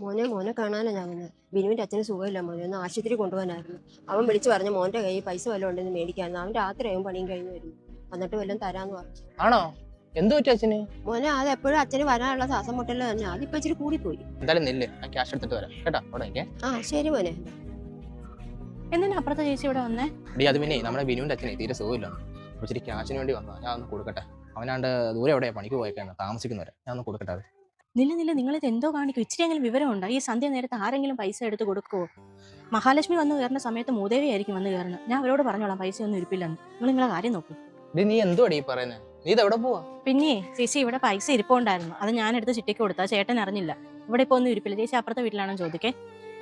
മോനെ കാണാനാ ഞാൻ വന്നത്. ബിനുവിന്റെ അച്ഛന് സുഖമില്ല മോനെ, ഒന്ന് ആശുപത്രി കൊണ്ടുപോകാനായിരുന്നു. അവൻ വിളിച്ചു പറഞ്ഞു മോന്റെ കയ്യിൽ പൈസ വല്ലതും ഉണ്ടെന്ന് മേടിക്കായിരുന്നു. അവൻ രാത്രിയാവും പണിയും കഴിഞ്ഞ് വരുന്നു. എന്നിട്ട് വല്ലതും തരാന്ന് പറഞ്ഞു. ആണോ? എന്ത് പറ്റി അച്ഛന്? മോനെ അത് എപ്പോഴും അച്ഛന് വരാനുള്ള ശ്വാസം മുട്ടല് തന്നെ. അതിപ്പോ ഇച്ചിരി കൂടിപ്പോയി. എന്തായാലും നില്ല്, ഞാൻ ക്യാഷ് എടുത്തിട്ട് വരാം കേട്ടോ. അവിടെ ആ ശരി മോനെ. എന്തിനാ അപ്പുറത്തെ ചേച്ചി ഇവിടെ വന്നേ? അത് പിന്നെ നമ്മുടെ ബിനുവിന്റെ അച്ഛനെ തീരെ സുഖമില്ല. ഇച്ചിരി ക്യാഷിന് വേണ്ടി വന്നാ ഞാൻ ഒന്ന് കൊടുക്കട്ടെ. അവനാണ്ട് ദൂരെ എവിടെയാ പണിക്ക് പോയേക്കാണ്, താമസിക്കുന്നവരെ. ഞാൻ ഒന്ന് കൊടുക്കട്ടെ. അത് നില്ല നിങ്ങളിത് എന്തോ കാണിക്കും. ഇച്ചിരിയെങ്കിലും വിവരമുണ്ടോ? ഈ സന്ധ്യ നേരത്തെ ആരെങ്കിലും പൈസ എടുത്ത് കൊടുക്കുവോ? മഹാലക്ഷ്മി വന്ന് കയറുന്ന സമയത്ത് മൂദേവി ആയിരിക്കും വന്ന് കയറുന്നത്. ഞാൻ അവരോട് പറഞ്ഞോളാം പൈസ ഒന്നും ഇരിപ്പില്ലെന്ന്. നിങ്ങളെ കാര്യം നോക്കും. നീ എന്തോടി പറയുന്നത്? നീ ഇത് എവിടെ പോവാ? പിന്നെ ചേച്ചി ഇവിടെ പൈസ ഇരിപ്പുണ്ടായിരുന്നു, അത് ഞാൻ എടുത്ത് ചിട്ടിക്ക് കൊടുത്താ ചേട്ടൻ അറിഞ്ഞില്ല. ഇവിടെ ഇപ്പൊ ഒന്നും ഇരിപ്പില്ല. ചേച്ചി അപ്പുറത്തെ വീട്ടിലാണോ ചോദിക്കേ?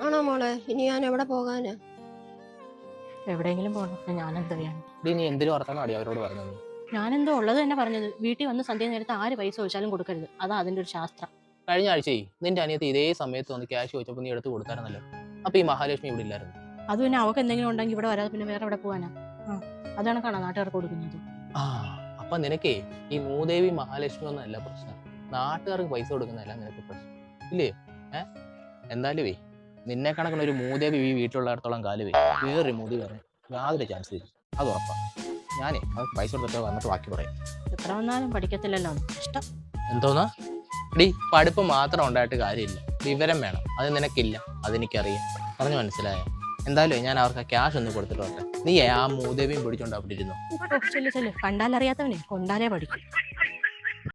ആണോ മോളെ? ഇനി ഞാൻ എവിടെ പോകാനാ? എവിടെയെങ്കിലും പോകണം. ഞാനെന്ത് ചെയ്യാൻ? നീ എന്തിനു വർത്താനോ അടി അവരോട് പറഞ്ഞത്? ഞാനെന്തോ ഉള്ളത് തന്നെ പറഞ്ഞത്. വീട്ടിൽ വന്ന് സന്ധ്യ നേരത്തെ ആര് പൈസ ചോദിച്ചാലും കൊടുക്കരുത്. അതാ അതിന്റെ ഒരു ശാസ്ത്രം. കഴിഞ്ഞ ആഴ്ചയെ നിന്റെ അനിയത്തി ഇതേ സമയത്ത് വന്ന് ക്യാഷ് ചോദിച്ചപ്പോൾ നീ എടുത്ത് കൊടുത്തായിരുന്നല്ലോ. അപ്പൊ ഈ മഹാലക്ഷ്മി ഇവിടെ ഇല്ലായിരുന്നു. അത് പിന്നെ അവർക്ക് എന്തെങ്കിലും ഉണ്ടെങ്കിൽ ഇവിടെ വരാതെ പിന്നെ വേറെ എവിടെ പോകാനാ? അതാണ് കാണാൻ നാട്ടുകാർക്ക് കൊടുക്കുന്നത്. അപ്പൊ നിനക്കേ ഈ മൂദേവി മഹാലക്ഷ്മി ഒന്നും അല്ല പ്രശ്നം, നാട്ടുകാർക്ക് പൈസ കൊടുക്കുന്നതല്ല നിനക്ക് പ്രശ്നം, ഇല്ലേ? എന്തായാലും നിന്നെ കണക്കുന്ന ഒരു മൂദേവി ഈ വീട്ടിലുള്ളിടത്തോളം കാലവേ വേറൊരു മൂതി വരാൻ യാതൊരു ചാൻസ് ഇല്ല. അത് ഉറപ്പാ. ഞാനേ അവർക്ക് പൈസ കൊടുത്തിട്ട് വന്നിട്ട് ബാക്കി പറയാം. എത്ര വന്നാലും പഠിക്കത്തില്ലല്ലോ. ഇഷ്ടം എന്തോന്നാ? പഠിപ്പ് മാത്രം ഉണ്ടായിട്ട് കാര്യമില്ല, വിവരം വേണം. അത് നിനക്കില്ല, അതെനിക്കറിയാം. പറഞ്ഞു മനസ്സിലായ? എന്തായാലും ഞാൻ അവർക്ക് ക്യാഷ് ഒന്ന് കൊടുത്തിട്ട് വരട്ടെ. നീ ആ മൂദേവിയും പിടിച്ചോണ്ട് അവിടെ ഇരുന്നു. കണ്ടാലറിയാത്തവനെ കൊണ്ടാലേ പഠിക്കും.